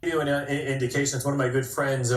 you an indication. It's one of my good friends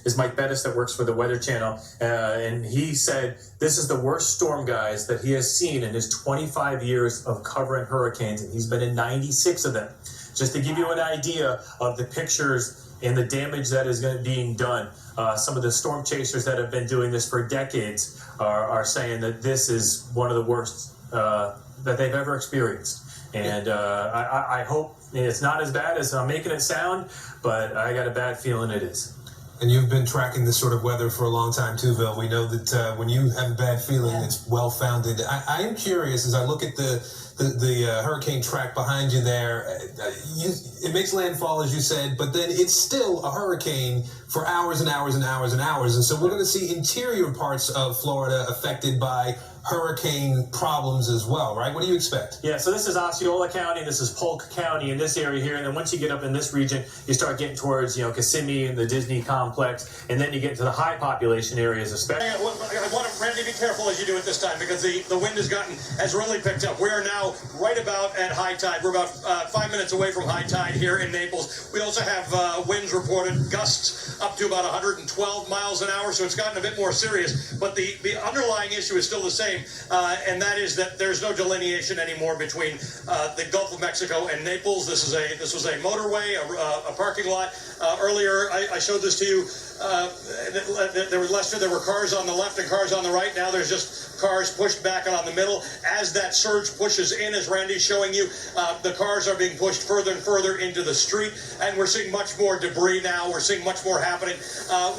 is Mike Bettis that works for the Weather Channel, and he said this is the worst storm, guys, that he has seen in his 25 years of covering hurricanes, and he's been in 96 of them. Just to give you an idea of the pictures and the damage that is being done. Some of the storm chasers that have been doing this for decades are saying that this is one of the worst that they've ever experienced. And I hope it's not as bad as I'm making it sound, but I got a bad feeling it is. And you've been tracking this sort of weather for a long time too, Bill. We know that when you have a bad feeling, it's well-founded. I am curious, as I look at the hurricane track behind you there, it makes landfall, as you said, but then it's still a hurricane for hours and hours and hours and hours. And so we're going to see interior parts of Florida affected by hurricane problems as well, right? What do you expect? Yeah, so this is Osceola County, this is Polk County in this area here, and then once you get up in this region, you start getting towards, Kissimmee and the Disney complex, and then you get to the high population areas, especially. I want to, Randy, be careful as you do it this time, because the wind has really picked up. We are now right about at high tide. We're about 5 minutes away from high tide here in Naples. We also have winds reported, gusts up to about 112 miles an hour, so it's gotten a bit more serious, but the underlying issue is still the same. And that is that there's no delineation anymore between the Gulf of Mexico and Naples. This was a motorway, a parking lot. Earlier, I showed this to you. There were cars on the left and cars on the right. Now there's just cars pushed back and on the middle. As that surge pushes in, as Randy's showing you, the cars are being pushed further and further into the street, and we're seeing much more debris now. We're seeing much more happening.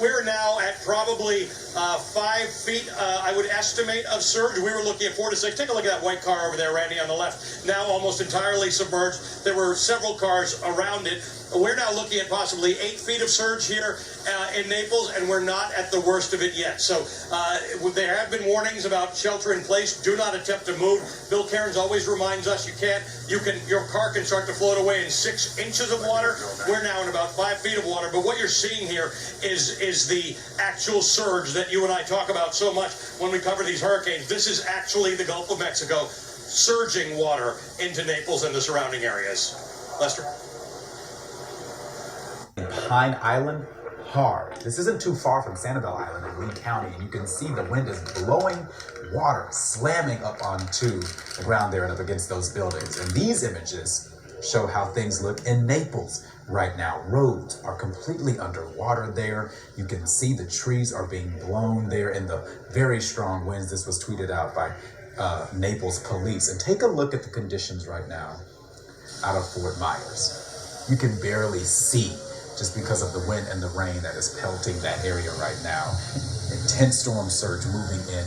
We're now at probably 5 feet, I would estimate, of surge. We were looking at 4 to 6. Take a look at that white car over there, Randy, on the left. Now almost entirely submerged. There were several cars around it. We're now looking at possibly 8 feet of surge here in Naples, and we're not at the worst of it yet. So there have been warnings about shelter in place. Do not attempt to move. Bill Cairns always reminds us your car can start to float away in 6 inches of water. We're now in about 5 feet of water. But what you're seeing here is the actual surge that you and I talk about so much when we cover these hurricanes. This is actually the Gulf of Mexico surging water into Naples and the surrounding areas. Lester? Pine Island, hard. This isn't too far from Sanibel Island in Lee County, and you can see the wind is blowing water, slamming up onto the ground there and up against those buildings. And these images show how things look in Naples right now. Roads are completely underwater there. You can see the trees are being blown there in the very strong winds. This was tweeted out by Naples police. And take a look at the conditions right now out of Fort Myers. You can barely see just because of the wind and the rain that is pelting that area right now. Intense storm surge moving in,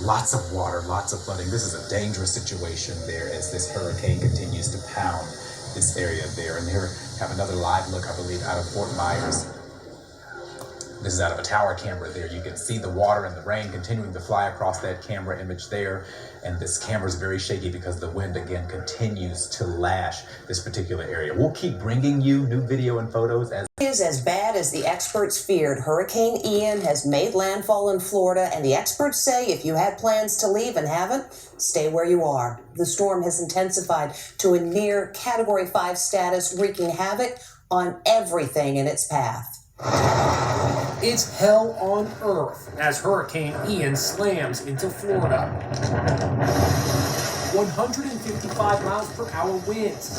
lots of water, lots of flooding. This is a dangerous situation there as this hurricane continues to pound this area there. And here have another live look, I believe, out of Fort Myers. This is out of a tower camera there. You can see the water and the rain continuing to fly across that camera image there. And this camera is very shaky because the wind, again, continues to lash this particular area. We'll keep bringing you new video and photos as Is as bad as the experts feared. Hurricane Ian has made landfall in Florida, and the experts say if you had plans to leave and haven't, stay where you are. The storm has intensified to a near Category 5 status, wreaking havoc on everything in its path. It's hell on earth as Hurricane Ian slams into Florida. 155 miles per hour winds,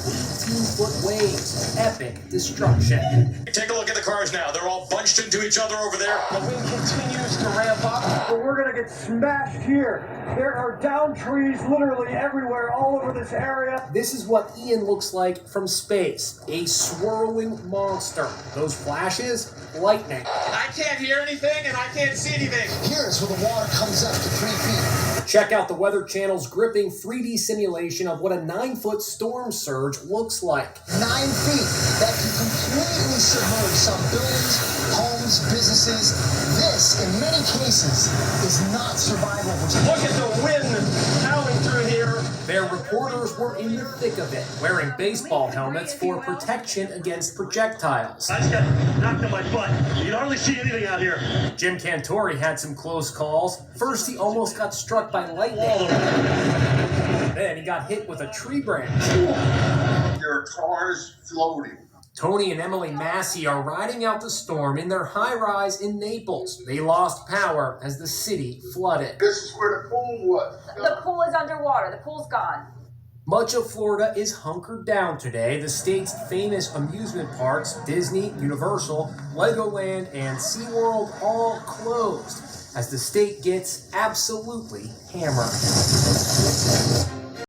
18-foot waves, epic destruction. Take a look at the cars now. They're all bunched into each other over there. The wind continues to ramp up, but we're going to get smashed here. There are down trees literally everywhere, all over this area. This is what Ian looks like from space, a swirling monster. Those flashes, lightning. I can't hear anything and I can't see anything. Here's where the water comes up to 3 feet. Check out the Weather Channel's gripping 3D simulation of what a 9-foot storm surge looks like. 9 feet that can completely submerge some buildings, homes, businesses. This, in many cases, is not survivable. Look at the wind howling through here. Their reporters were in the thick of it, wearing baseball helmets for protection against projectiles. I just got knocked on my butt. You can hardly see anything out here. Jim Cantori had some close calls. First, he almost got struck by lightning. Then he got hit with a tree branch. There are cars floating. Tony and Emily Massey are riding out the storm in their high-rise in Naples. They lost power as the city flooded. This is where the pool was. The pool is underwater. The pool's gone. Much of Florida is hunkered down today. The state's famous amusement parks, Disney, Universal, Legoland, and SeaWorld all closed as the state gets absolutely hammered.